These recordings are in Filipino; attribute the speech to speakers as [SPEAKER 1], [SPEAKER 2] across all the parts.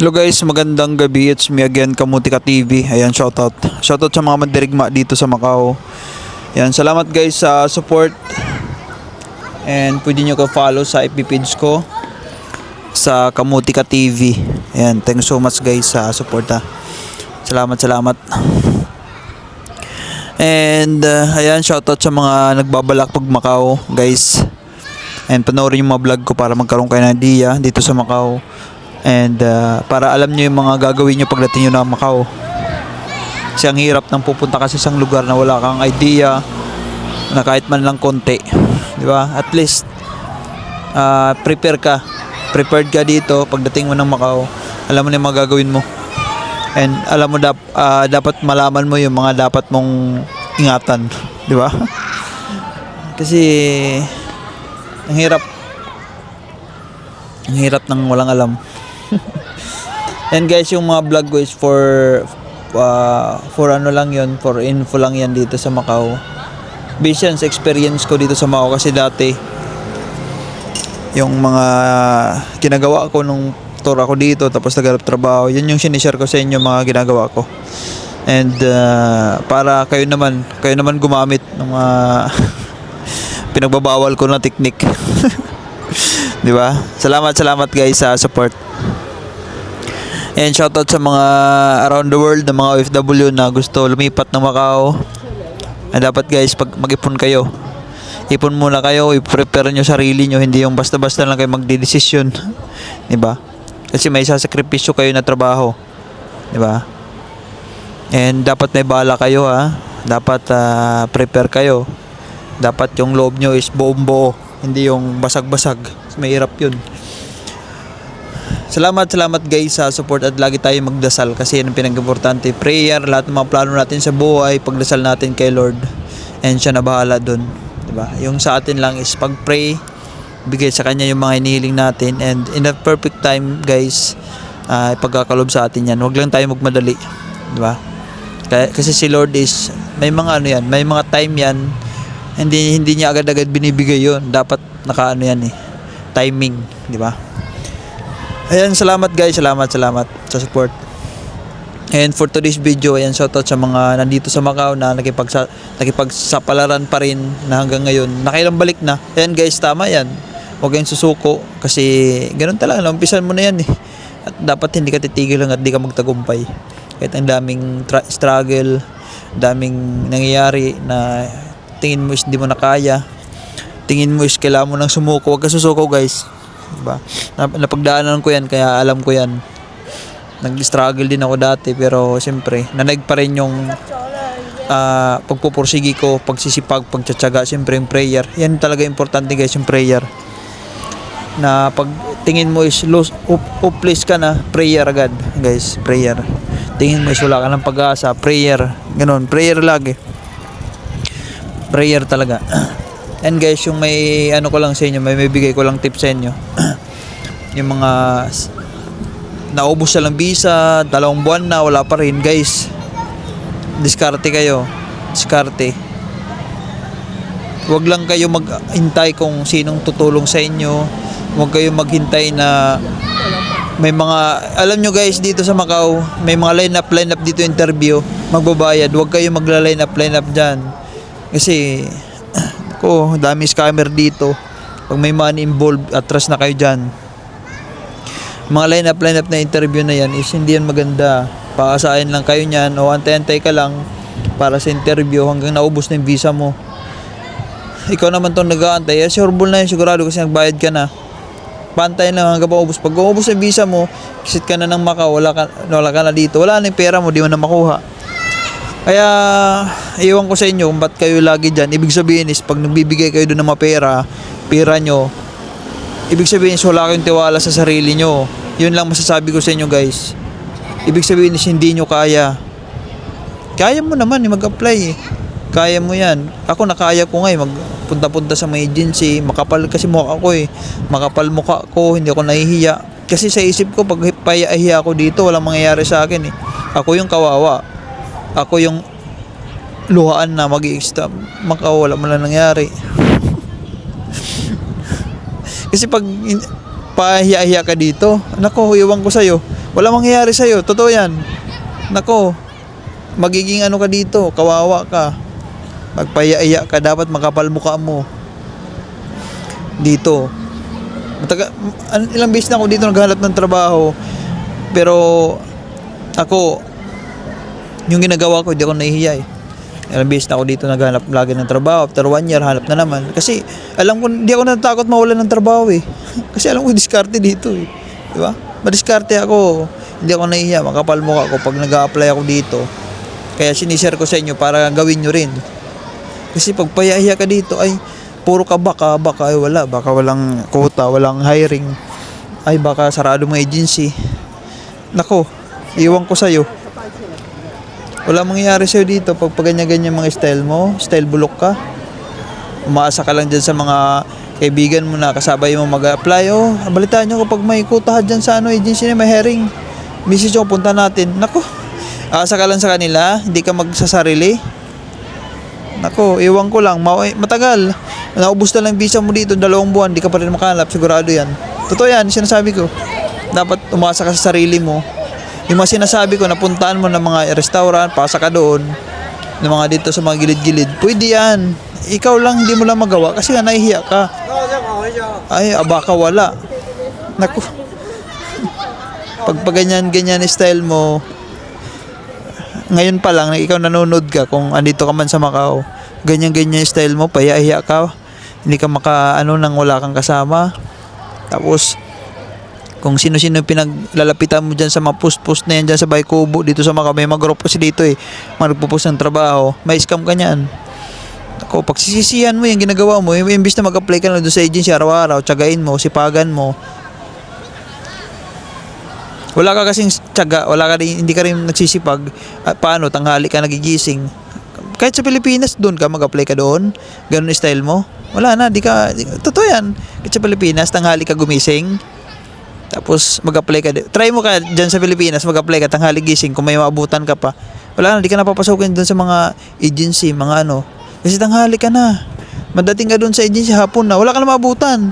[SPEAKER 1] Hello guys, magandang gabi. It's me again, Kamutika TV. Ayan, shoutout. Shoutout sa mga mandirigma dito sa Macau. Ayan, salamat guys sa support. And pwede nyo ka-follow sa FB page ko sa Kamutika TV. Ayan, thank you so much guys sa support ha. Salamat. And ayan, shoutout sa mga nagbabalak pag Macau guys. And panoorin yung mga vlog ko para magkaroon kayo ng idea dito sa Macau. And para alam nyo yung mga gagawin nyo pagdating nyo na Macau. Kasi ang hirap nang pupunta ka sa isang lugar na wala kang idea na kahit man lang konti, di ba? At least prepared ka dito pagdating mo ng Macau. Alam mo na yung mga gagawin mo. And alam mo dapat malaman mo yung mga dapat mong ingatan, di ba? Kasi ang hirap ng walang alam. And guys, yung mga vlog ko is for ano lang yun, for info lang yan dito sa Macau. Based yan sa experience ko dito sa Macau kasi dati yung mga ginagawa ko nung tour ako dito tapos naghanap trabaho, yun yung sinishare ko sa inyo mga ginagawa ko. And para kayo naman gumamit ng mga pinagbabawal ko na technique. Di ba? Salamat guys sa support. And shoutout sa mga around the world na mga OFW na gusto lumipat ng Macau. Dapat guys, pag mag-ipon kayo, ipon muna kayo, i-prepare nyo sarili nyo, hindi yung basta-basta lang kayo magdedesisyon. Di ba? Kasi may sasakripisyo kayo na trabaho. Di ba? And dapat may bala kayo ha. Dapat prepare kayo. Dapat yung loob nyo is buong-buo, hindi yung basag-basag. Mahirap yun. Salamat guys sa support at lagi tayo magdasal kasi yan ang pinag-importante. Prayer, lahat ng mga plano natin sa buhay, pagdasal natin kay Lord. And siya na bahala dun. Diba? Yung sa atin lang is pag-pray, bigay sa Kanya yung mga hinihiling natin. And in the perfect time guys, pagkakalob sa atin yan. Huwag lang tayo magmadali. Diba? Kasi si Lord is, may mga ano yan, may mga time yan. Hindi niya agad-agad binibigay yun. Dapat nakaano yan timing, di ba? Ayan, salamat guys, salamat sa support. And for today's video, ayan, shoutout sa mga nandito sa Macau na nakipagsapalaran pa rin na hanggang ngayon. Nakailang balik na. Ayan guys, tama yan. Huwag kayong susuko kasi ganun talaga, umpisan mo na yan At dapat hindi ka titigil hanggat di ka magtagumpay. Kahit ang daming struggle, daming nangyayari na tingin mo is hindi mo na kaya, tingin mo is kailangan mo nang sumuko. Huwag ka susuko guys, diba? Napagdaanan ko yan, kaya alam ko yan. Nag-struggle din ako dati, pero siyempre nanag pa rin yung pagpupursigi ko, pagsisipag, pagtsatsaga. Siyempre yung prayer, yan talaga importante guys, yung prayer. Na pag tingin mo is hopeless ka na, prayer agad guys, prayer. Tingin mo is wala ka ng pag-asa, prayer. Ganun, prayer lagi, prayer talaga. And guys, yung may ano ko lang sa inyo, may bigay ko lang tips sa inyo. Yung mga naubos na lang visa, 2 buwan na, wala pa rin guys. Diskarte kayo. Diskarte. Huwag lang kayo maghintay kung sinong tutulong sa inyo. Huwag kayo maghintay na may mga, alam nyo guys, dito sa Macau, may mga line up dito interview, magbabayad. Huwag kayo line up dyan. Kasi dami scammer dito. Pag may money involved, atras na kayo dyan. Mga line up na interview na yan is hindi yan maganda. Paasahin lang kayo nyan o antay-antay ka lang para sa interview hanggang naubos na yung visa mo. Ikaw naman itong nag-aantay, sureball na yun sigurado kasi nagbayad ka na. Pantayin lang hanggang maubos. Pag maubos yung visa mo, kisit ka na ng Macau, wala ka na dito, wala na yung pera mo, di mo na makuha. Kaya iwan ko sa inyo kung ba't kayo lagi dyan. Ibig sabihin is pag nagbibigay kayo doon ng mga pera nyo, ibig sabihin is wala kayong tiwala sa sarili nyo. Yun lang masasabi ko sa inyo guys. Ibig sabihin is hindi nyo kaya. Kaya mo naman mag-apply Kaya mo yan. Ako nakaya ko nga magpunta-punta sa mga agency. Makapal kasi mukha ko makapal mukha ko, hindi ako nahihiya. Kasi sa isip ko pag pahiya ako dito, walang mangyayari sa akin Ako yung kawawa. Ako yung luhaan na mag-i-extra. Wala mo lang nangyari. Kasi pag pahiya-hiya ka dito, nako, iwan ko sa'yo. Wala mangyayari sa'yo. Totoo yan. Nako, magiging ano ka dito, kawawa ka. Magpaya-iya ka, dapat makapal mukha mo. Dito. Ilang beses na ako dito naghahanap ng trabaho. Pero, ako, yung ginagawa ko, hindi ako nahihiya eh. Ilang beses na ako dito naghanap lagi ng trabaho. After 1 year, hanap na naman. Kasi, alam ko, hindi ako natatakot mawalan ng trabaho eh. Kasi alam ko, diskarte dito eh. Diba? Madiskarte ako. Hindi ako nahihiya, makapal mukha ako pag nag-a-apply ako dito. Kaya sinishare ko sa inyo para gawin nyo rin. Kasi pag payahiya ka dito, ay puro ka baka, ay wala. Baka walang quota, walang hiring. Ay baka sarado mga agency. Nako, iwan ko sa'yo. Wala mangyayari sa'yo dito pag ganyan-ganyan mga style mo. Style bulok ka. Umaasa ka lang dyan sa mga kaibigan mo na kasabay mo mag-apply. Oh, balitaan nyo kapag may quota dyan sa agency na may hiring. Message nyo, punta natin. Nako, asa ka lang sa kanila, hindi ka magsasarili. Nako, iwan ko lang, matagal. Naubos na lang visa mo dito, 2 buwan, di ka pa rin makahanap, sigurado yan. Totoo yan, sinasabi ko. Dapat umasa ka sa sarili mo. Yung mga sinasabi ko, napuntaan mo ng mga restaurant, pasa ka doon, ng mga dito sa mga gilid-gilid. Pwede yan. Ikaw lang, hindi mo lang magawa kasi nga nahihiya ka. Ay, baka wala. Nako. Pag ganyan style mo, ngayon pa lang, ikaw nanonood ka, kung andito ka man sa Macau, ganyan style mo, payahiya ka, hindi ka nang wala kang kasama. Tapos, kung sino-sino pinaglalapitan mo dyan sa mga post na yan dyan sa Baykubo, dito sa Macau, may mga group kasi dito eh, mga nagpo-post ng trabaho, may scam ka niyan. Ako, pagsisisihan mo yung ginagawa mo, imbis na mag-apply ka na doon sa agency araw-araw, tsagain mo, sipagan mo. Wala ka kasing tiyaga, hindi ka rin nagsisipag. Paano, tanghali ka nagigising. Kahit sa Pilipinas, doon ka, mag-apply ka doon. Ganun style mo. Wala na, totoo yan. Kahit sa Pilipinas, tanghali ka gumising. Tapos, mag-apply ka. Try mo ka dyan sa Pilipinas, mag-apply ka, tanghali gising, kung may maabutan ka pa. Wala na, di ka napapasukin doon sa mga agency, mga ano. Kasi tanghali ka na. Madating ka doon sa agency, hapon na. Wala ka na maabutan.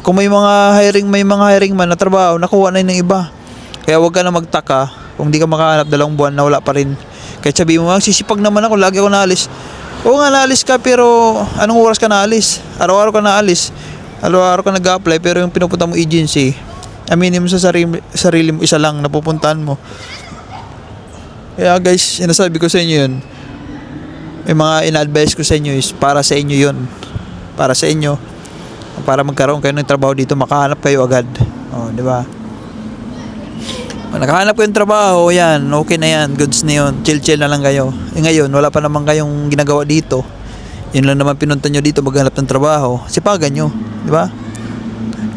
[SPEAKER 1] Kung may mga hiring man na trabaho, nakuha na yun ng iba. Kaya huwag ka na magtaka kung di ka makahanap 2 buwan na wala pa rin. Kahit sabi mo, sisipag naman ako, lagi ako naalis. Oo nga, naalis ka, pero anong oras ka naalis? Araw-araw ka naalis. Araw-araw ka nag-apply, pero yung pinupunta mo agency, aminin mo sa sarili mo, isa lang, napupuntahan mo. Kaya guys, sinasabi ko sa inyo yun. May mga in-advise ko sa inyo is para sa inyo yun. Para sa inyo. Para magkaroon kayo ng trabaho dito, makahanap kayo agad. O, di ba? Nakahanap ko yung trabaho, yan, okay na yan, goods na yun, chill na lang kayo. Ngayon, wala pa naman kayong ginagawa dito. Yun lang naman pinunta nyo dito, maghanap ng trabaho. Sipagan nyo, di ba?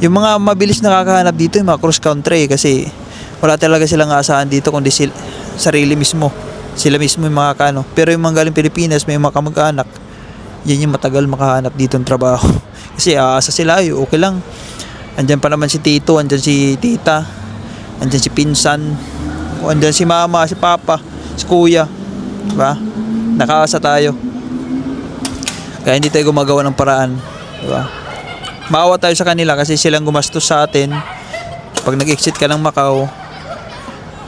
[SPEAKER 1] Yung mga mabilis nakakahanap dito, yung mga cross country, kasi wala talaga silang aasahan dito, kundi sarili mismo. Sila mismo yung makakano. Pero yung mga galing Pilipinas, may mga kamag-anak, yan yung matagal makahanap dito ng trabaho. Kasi aasa sila, okay lang. Andyan pa naman si Tito, andyan si Tita, andyan si Pinsan, andyan si Mama, si Papa, si Kuya, diba? Nakaasa tayo. Kaya hindi tayo gumagawa ng paraan, diba? Maawa tayo sa kanila kasi silang gumastos sa atin. Pag nag-exit ka ng Macau,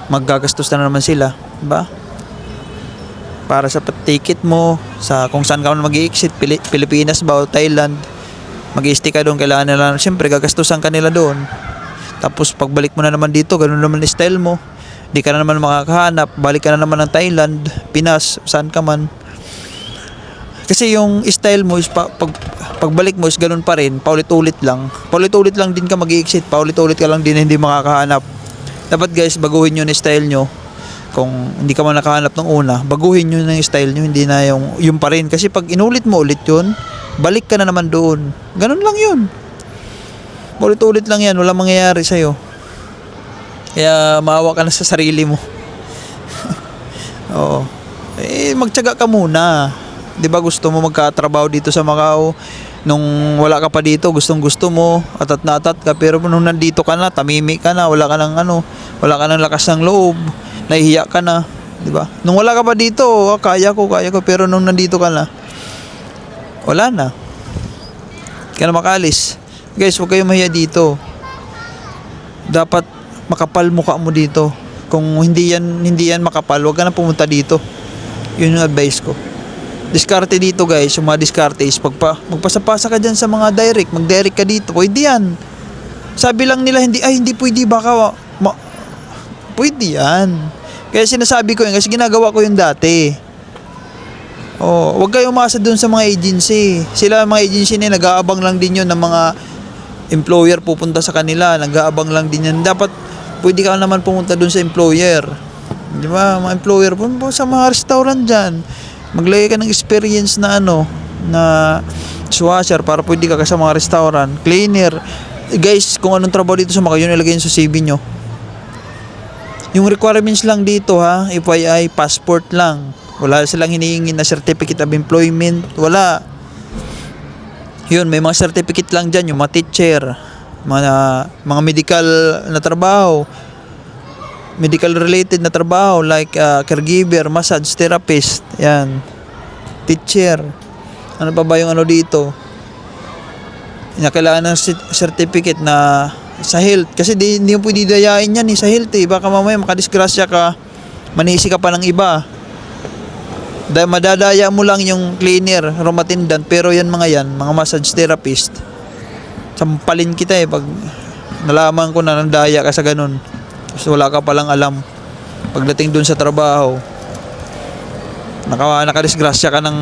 [SPEAKER 1] maggagastos na naman sila, diba? Para sa ticket mo, sa kung saan ka mag-exit, Pilipinas ba o Thailand, mag-i-stay ka doon, kailangan nila, siyempre gagastusan ka nila doon. Tapos pagbalik mo na naman dito, ganun naman yung style mo. Di ka na naman makakahanap, balik ka na naman ng Thailand, Pinas, saan ka man. Kasi yung style mo is pagbalik mo is ganun pa rin, paulit-ulit lang. Paulit-ulit lang din ka mag-i-exit, paulit-ulit ka lang din hindi makakahanap. Dapat guys, baguhin nyo yung style nyo. Kung hindi ka man nakahanap ng una, baguhin nyo na yung style nyo, hindi na yung pa rin. Kasi pag inulit mo ulit yun, balik ka na naman doon. Ganun lang yun. Ulit-ulit lang yan, walang mangyayari sa'yo. Kaya maawa ka na sa sarili mo. Oo. Magtiyaga ka muna. 'Di ba gusto mo magkatrabaho dito sa Macau? Nung wala ka pa dito, gustong-gusto mo, atat na atat ka, pero nung nandito ka na, tamimi ka na, wala ka ng lakas ng loob, nahihiya ka na, 'di ba? Nung wala ka pa dito, kaya ko, pero nung nandito ka na, wala na. Kaya na makalis. Guys, huwag kayong mahiya dito. Dapat makapal mukha mo dito. Kung hindi yan makapal, wag ka na pumunta dito. Yun yung advice ko. Diskarte dito guys, yung mga diskarte is magpasapasa ka dyan sa mga direct, mag-direct ka dito, pwede yan. Sabi lang nila hindi pwede, baka pwede yan. Kaya sinasabi ko yun kasi ginagawa ko yun dati. Wag kayong umasa dun sa mga agency. Sila mga agency na nag-aabang lang din yun ng mga employer pupunta sa kanila, nag-aabang lang din yan. Dapat pwede ka naman pumunta dun sa employer. Di ba? Mga employer pumunta sa mga restaurant dyan. Maglagay ka ng experience na na dishwasher para pwede ka sa mga restaurant. Cleaner. Guys, kung anong trabaho dito sa Macau, yun ilagay yun sa CV nyo. Yung requirements lang dito ha, FYI, passport lang. Wala silang hinihingi na certificate of employment. Wala. Yun, may mga certificate lang dyan, yung mga teacher, mga medical na trabaho, medical related na trabaho like caregiver, massage therapist, yan, teacher. Ano pa ba yung dito? Kailangan ng certificate na sa health. Kasi hindi mo pwede dayain yan sa health Baka mamaya makadisgrasya ka, manisi ka pa ng iba. Dahil madadaya mo lang yung cleaner, room attendant, pero yan mga massage therapist. Sampalin kita pag nalaman ko na nandaya ka sa ganun. So wala ka palang alam. Pagdating dun sa trabaho, nakadisgrasya ka ng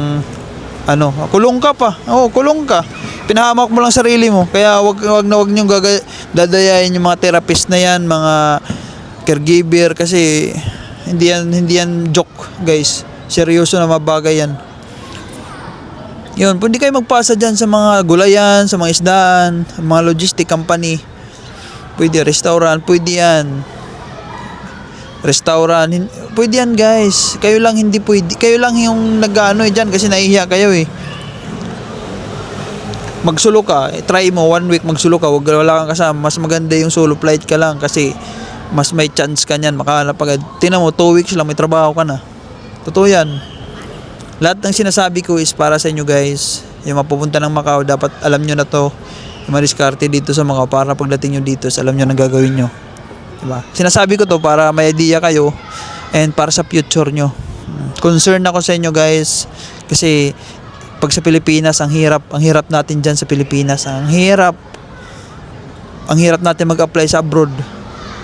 [SPEAKER 1] kulong ka pa. Kulong ka. Pinahamak mo lang sarili mo. Kaya wag niyong dadayain yung mga therapist na yan, mga caregiver, kasi hindi yan joke, guys. Seryoso na mabagay yan. Yun, pwede kayo magpasa dyan sa mga gulayan, sa mga isdaan, mga logistic company. Pwede restaurant, pwede yan. Restaurant, pwede yan guys. Kayo lang hindi pwede. Kayo lang yung dyan kasi nahihiya kayo Magsulo ka, try mo 1 week magsulo ka, wala kang kasama. Mas maganda yung solo flight ka lang kasi mas may chance ka niyan makahanap agad. Tingnan mo 2 weeks lang may trabaho ka na. Totoo yan. Lahat ng sinasabi ko is para sa inyo guys. Yung mapupunta ng Macau, dapat alam nyo na to. Yung madiskarte dito sa Macau para pagdating nyo dito, alam nyo na gagawin nyo. Diba? Sinasabi ko to para may idea kayo and para sa future nyo. Concern ako sa inyo guys kasi pag sa Pilipinas, ang hirap natin dyan sa Pilipinas. Ang hirap natin mag-apply sa abroad.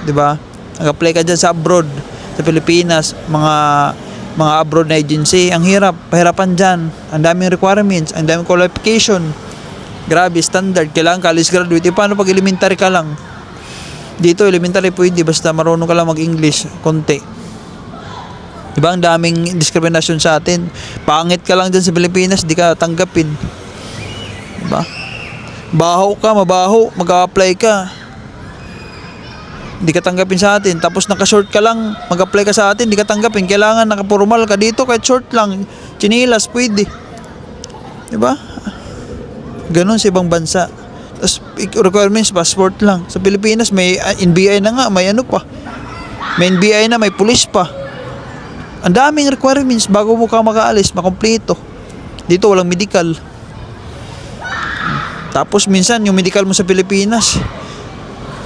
[SPEAKER 1] Diba? Mag-apply ka dyan sa abroad, sa Pilipinas, mga abroad na agency, ang pahirapan dyan. Ang daming requirements, ang daming qualification. Grabe, standard. Kailangan college graduate. Paano pag elementary ka lang? Dito, elementary pwede, basta marunong ka lang mag-English, konti. Diba, ang daming diskriminasyon sa atin. Pangit ka lang dyan sa Pilipinas, di ka tanggapin. Diba? Baho ka, mabaho, mag-a-apply ka. Di ka tanggapin sa atin. Tapos naka-short ka lang, mag-apply ka sa atin, di ka tanggapin. Kailangan naka-formal ka dito, kahit short lang, chinilas, pwede. Diba? Ganun sa ibang bansa. Tapos requirements, passport lang. Sa Pilipinas, may NBI na nga, may pa. May NBI na, may pulis pa. Ang daming requirements bago mo ka makaalis, makompleto. Dito walang medical. Tapos minsan yung medical mo sa Pilipinas,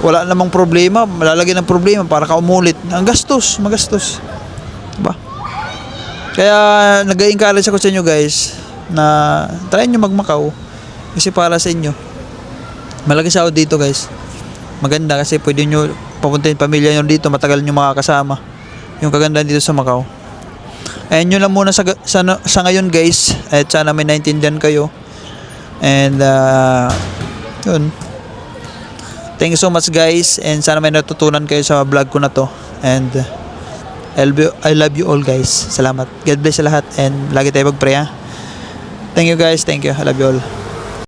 [SPEAKER 1] wala namang problema, malalagyan ng problema para ka umulit. Ang gastos, magastos. Diba? Kaya nag-encourage ako sa inyo guys na try nyo mag-Macau kasi para sa inyo. Malaki sahod dito guys. Maganda kasi pwede nyo papuntahin pamilya nyo dito, matagal nyo makakasama. Yung kagandahan dito sa Macau. Ayan yun lang muna sa ngayon guys. At sana may naintindihan kayo. And yun. Thank you so much guys. And sana may natutunan kayo sa vlog ko na to. And I love you all guys. Salamat. God bless sa lahat. And lagi tayo mag-pray ha. Thank you guys. Thank you. I love you all.